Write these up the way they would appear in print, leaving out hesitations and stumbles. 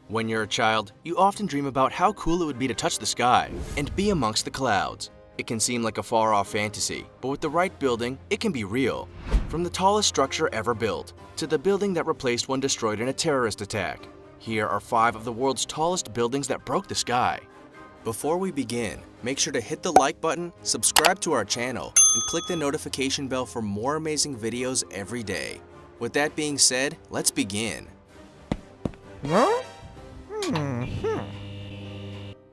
When you're a child, you often dream about how cool it would be to touch the sky and be amongst the clouds. It can seem like a far-off fantasy, but with the right building, it can be real. From the tallest structure ever built, to the building that replaced one destroyed in a terrorist attack, here are 5 of the world's tallest buildings that broke the sky. Before we begin, make sure to hit the like button, subscribe to our channel, and click the notification bell for more amazing videos every day. With that being said, let's begin.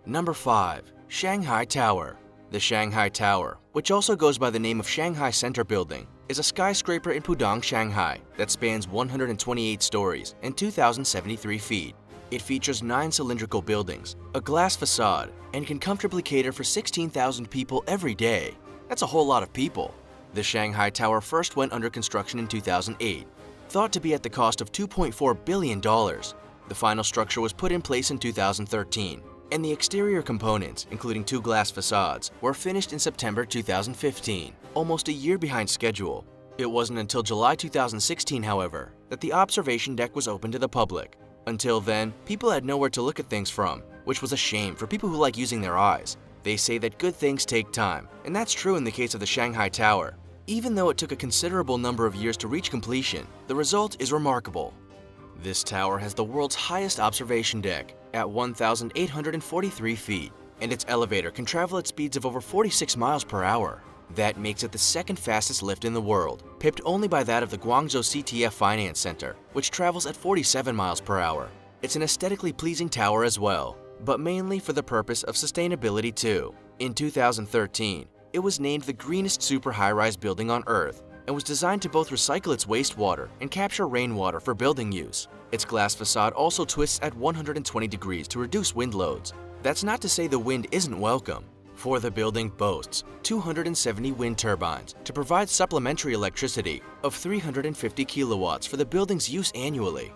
Number 5. Shanghai Tower. The Shanghai Tower, which also goes by the name of Shanghai Center Building, is a skyscraper in Pudong, Shanghai that spans 128 stories and 2,073 feet. It features 9 cylindrical buildings, a glass facade, and can comfortably cater for 16,000 people every day. That's a whole lot of people. The Shanghai Tower first went under construction in 2008, thought to be at the cost of $2.4 billion. The final structure was put in place in 2013, and the exterior components, including 2 glass facades, were finished in September 2015, almost a year behind schedule. It wasn't until July 2016, however, that the observation deck was open to the public. Until then, people had nowhere to look at things from, which was a shame for people who like using their eyes. They say that good things take time, and that's true in the case of the Shanghai Tower. Even though it took a considerable number of years to reach completion, the result is remarkable. This tower has the world's highest observation deck at 1,843 feet, and its elevator can travel at speeds of over 46 miles per hour. That makes it the second fastest lift in the world, pipped only by that of the Guangzhou CTF Finance Center, which travels at 47 miles per hour. It's an aesthetically pleasing tower as well, but mainly for the purpose of sustainability too. In 2013, it was named the greenest super high-rise building on Earth, and was designed to both recycle its wastewater and capture rainwater for building use. Its glass facade also twists at 120 degrees to reduce wind loads. That's not to say the wind isn't welcome, for the building boasts 270 wind turbines to provide supplementary electricity of 350 kilowatts for the building's use annually.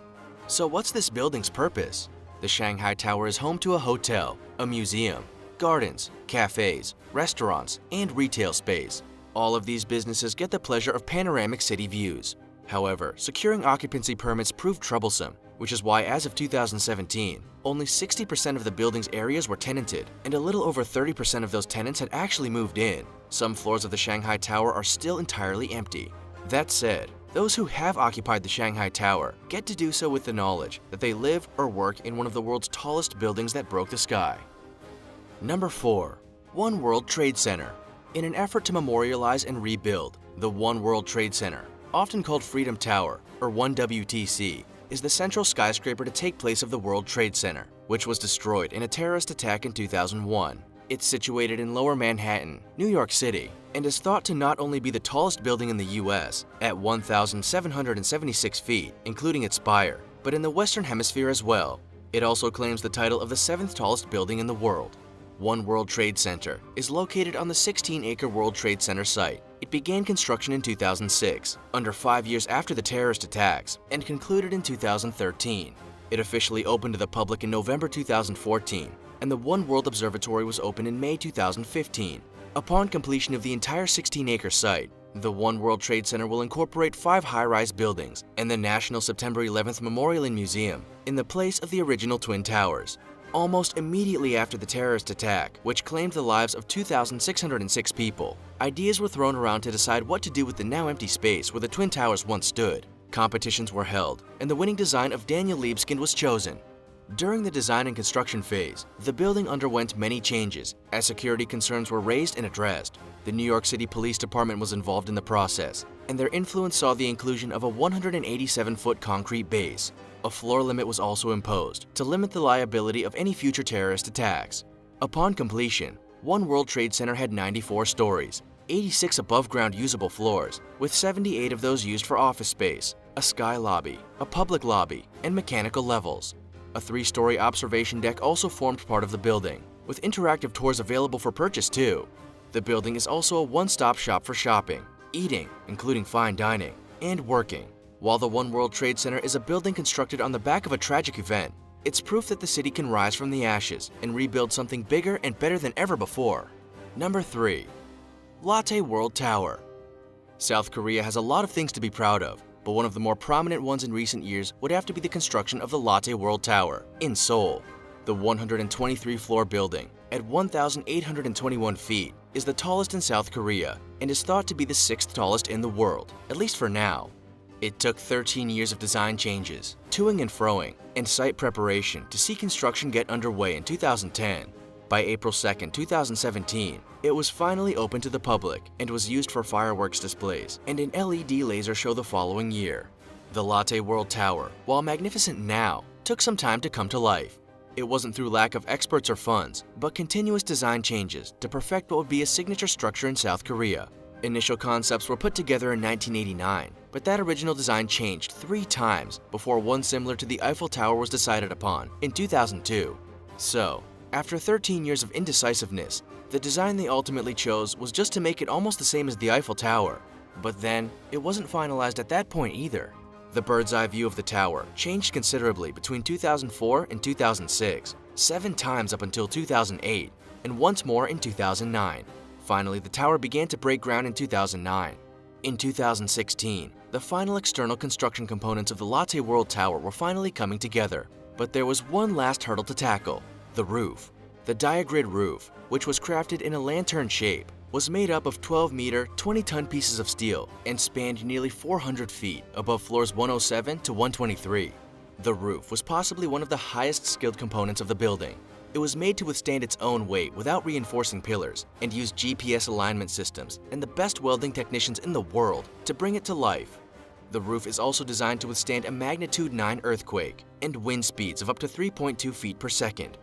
So what's this building's purpose? The Shanghai Tower is home to a hotel, a museum, gardens, cafes, restaurants, and retail space. All of these businesses get the pleasure of panoramic city views. However, securing occupancy permits proved troublesome, which is why as of 2017, only 60% of the building's areas were tenanted, and a little over 30% of those tenants had actually moved in. Some floors of the Shanghai Tower are still entirely empty. That said, those who have occupied the Shanghai Tower get to do so with the knowledge that they live or work in one of the world's tallest buildings that broke the sky. Number 4. One World Trade Center. In an effort to memorialize and rebuild, the One World Trade Center, often called Freedom Tower, or 1WTC, is the central skyscraper to take place of the World Trade Center, which was destroyed in a terrorist attack in 2001. It's situated in Lower Manhattan, New York City, and is thought to not only be the tallest building in the US, at 1,776 feet, including its spire, but in the Western Hemisphere as well. It also claims the title of the 7th tallest building in the world. One World Trade Center is located on the 16-acre World Trade Center site. It began construction in 2006, under 5 years after the terrorist attacks, and concluded in 2013. It officially opened to the public in November 2014, and the One World Observatory was opened in May 2015. Upon completion of the entire 16-acre site, the One World Trade Center will incorporate 5 high-rise buildings and the National September 11th Memorial and Museum in the place of the original Twin Towers. Almost immediately after the terrorist attack, which claimed the lives of 2,606 people, ideas were thrown around to decide what to do with the now empty space where the Twin Towers once stood. Competitions were held, and the winning design of Daniel Libeskind was chosen. During the design and construction phase, the building underwent many changes as security concerns were raised and addressed. The New York City Police Department was involved in the process, and their influence saw the inclusion of a 187-foot concrete base. A floor limit was also imposed to limit the liability of any future terrorist attacks. Upon completion, One World Trade Center had 94 stories, 86 above-ground usable floors, with 78 of those used for office space, a sky lobby, a public lobby, and mechanical levels. A 3-story observation deck also formed part of the building, with interactive tours available for purchase too. The building is also a one-stop shop for shopping, eating, including fine dining, and working. While the One World Trade Center is a building constructed on the back of a tragic event, it's proof that the city can rise from the ashes and rebuild something bigger and better than ever before. Number 3. Lotte World Tower. South Korea has a lot of things to be proud of, but one of the more prominent ones in recent years would have to be the construction of the Lotte World Tower in Seoul. The 123-floor building, at 1,821 feet, is the tallest in South Korea and is thought to be the 6th tallest in the world, at least for now. It took 13 years of design changes, toing and froing, and site preparation to see construction get underway in 2010. By April 2, 2017, it was finally open to the public and was used for fireworks displays and an LED laser show the following year. The Lotte World Tower, while magnificent now, took some time to come to life. It wasn't through lack of experts or funds, but continuous design changes to perfect what would be a signature structure in South Korea. Initial concepts were put together in 1989, but that original design changed 3 times before one similar to the Eiffel Tower was decided upon in 2002. So, after 13 years of indecisiveness, the design they ultimately chose was just to make it almost the same as the Eiffel Tower. But then, it wasn't finalized at that point either. The bird's eye view of the tower changed considerably between 2004 and 2006, 7 times up until 2008, and once more in 2009. Finally, the tower began to break ground in 2009. In 2016, the final external construction components of the Lotte World Tower were finally coming together. But there was one last hurdle to tackle: the roof. The Diagrid roof, which was crafted in a lantern shape, was made up of 12-meter, 20-ton pieces of steel and spanned nearly 400 feet above floors 107 to 123. The roof was possibly one of the highest skilled components of the building. It was made to withstand its own weight without reinforcing pillars and used GPS alignment systems and the best welding technicians in the world to bring it to life. The roof is also designed to withstand a magnitude 9 earthquake and wind speeds of up to 3.2 feet per second.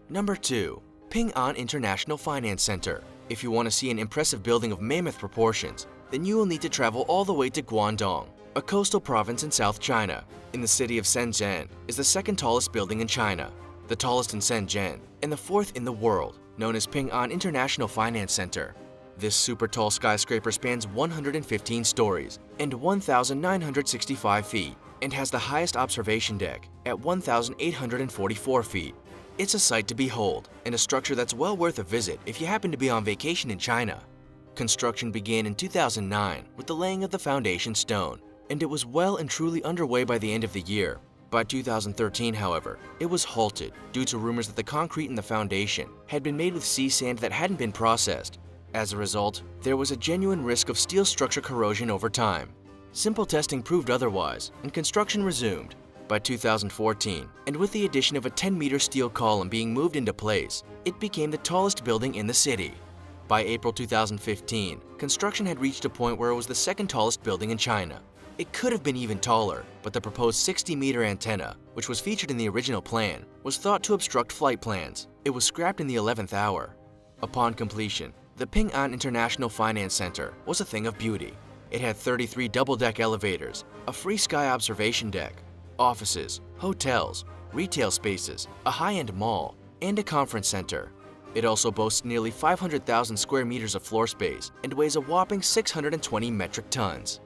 Number 2. Ping An International Finance Center. If you want to see an impressive building of mammoth proportions, then you will need to travel all the way to Guangdong, a coastal province in South China. In the city of Shenzhen is the 2nd tallest building in China, the tallest in Shenzhen, and the 4th in the world, known as Ping An International Finance Center. This super tall skyscraper spans 115 stories and 1,965 feet and has the highest observation deck at 1,844 feet. It's a sight to behold and a structure that's well worth a visit if you happen to be on vacation in China. Construction began in 2009 with the laying of the foundation stone, and it was well and truly underway by the end of the year. By 2013, however, it was halted due to rumors that the concrete in the foundation had been made with sea sand that hadn't been processed. As a result, there was a genuine risk of steel structure corrosion over time. Simple testing proved otherwise, and construction resumed. By 2014, and with the addition of a 10-meter steel column being moved into place, it became the tallest building in the city. By April 2015, construction had reached a point where it was the 2nd tallest building in China. It could have been even taller, but the proposed 60-meter antenna, which was featured in the original plan, was thought to obstruct flight plans. It was scrapped in the 11th hour. Upon completion, the Ping An International Finance Center was a thing of beauty. It had 33 double-deck elevators, a free sky observation deck, offices, hotels, retail spaces, a high-end mall, and a conference center. It also boasts nearly 500,000 square meters of floor space and weighs a whopping 620 metric tons.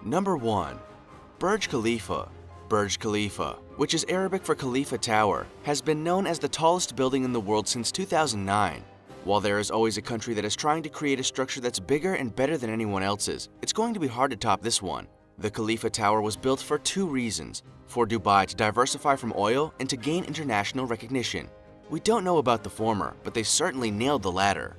Number 1. Burj Khalifa. Burj Khalifa, which is Arabic for Khalifa Tower, has been known as the tallest building in the world since 2009. While there is always a country that is trying to create a structure that's bigger and better than anyone else's, it's going to be hard to top this one. The Khalifa Tower was built for 2 reasons: for Dubai to diversify from oil and to gain international recognition. We don't know about the former, but they certainly nailed the latter.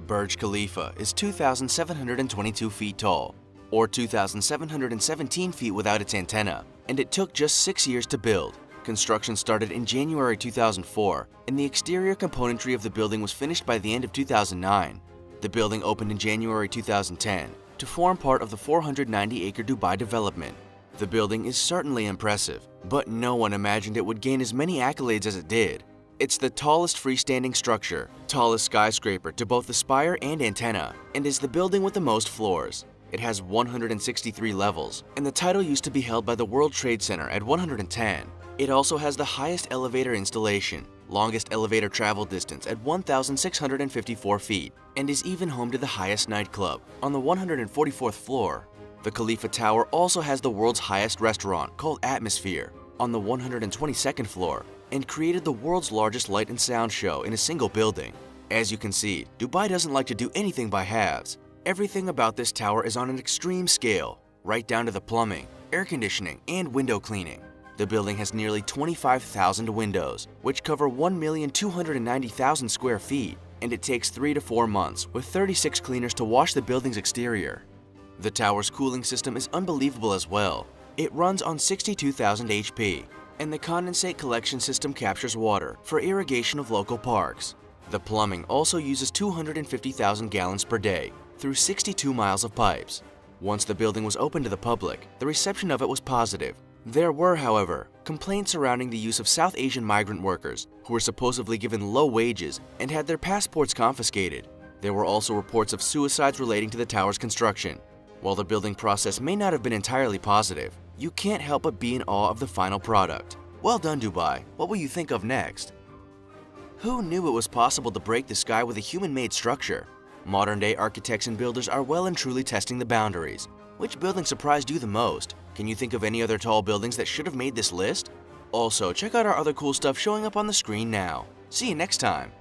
Burj Khalifa is 2,722 feet tall, or 2,717 feet without its antenna, and it took just 6 years to build. Construction started in January 2004, and the exterior componentry of the building was finished by the end of 2009. The building opened in January 2010 to form part of the 490-acre Dubai development. The building is certainly impressive, but no one imagined it would gain as many accolades as it did. It's the tallest freestanding structure, tallest skyscraper to both the spire and antenna, and is the building with the most floors. It has 163 levels, and the title used to be held by the World Trade Center at 110. It also has the highest elevator installation, longest elevator travel distance at 1,654 feet, and is even home to the highest nightclub, on the 144th floor. The Khalifa Tower also has the world's highest restaurant, called Atmosphere, on the 122nd floor, and created the world's largest light and sound show in a single building. As you can see, Dubai doesn't like to do anything by halves. Everything about this tower is on an extreme scale. right down to the plumbing, air conditioning, and window cleaning. The building has nearly 25,000 windows, which cover 1,290,000 square feet, and it takes 3 to 4 months with 36 cleaners to wash the building's exterior. The tower's cooling system is unbelievable as well. It runs on 62,000 HP, and the condensate collection system captures water for irrigation of local parks. The plumbing also uses 250,000 gallons per day through 62 miles of pipes. Once the building was open to the public, the reception of it was positive. There were, however, complaints surrounding the use of South Asian migrant workers who were supposedly given low wages and had their passports confiscated. There were also reports of suicides relating to the tower's construction. While the building process may not have been entirely positive, you can't help but be in awe of the final product. Well done, Dubai. What will you think of next? Who knew it was possible to break the sky with a human-made structure? Modern-day architects and builders are well and truly testing the boundaries. Which building surprised you the most? Can you think of any other tall buildings that should have made this list? Also, check out our other cool stuff showing up on the screen now. See you next time.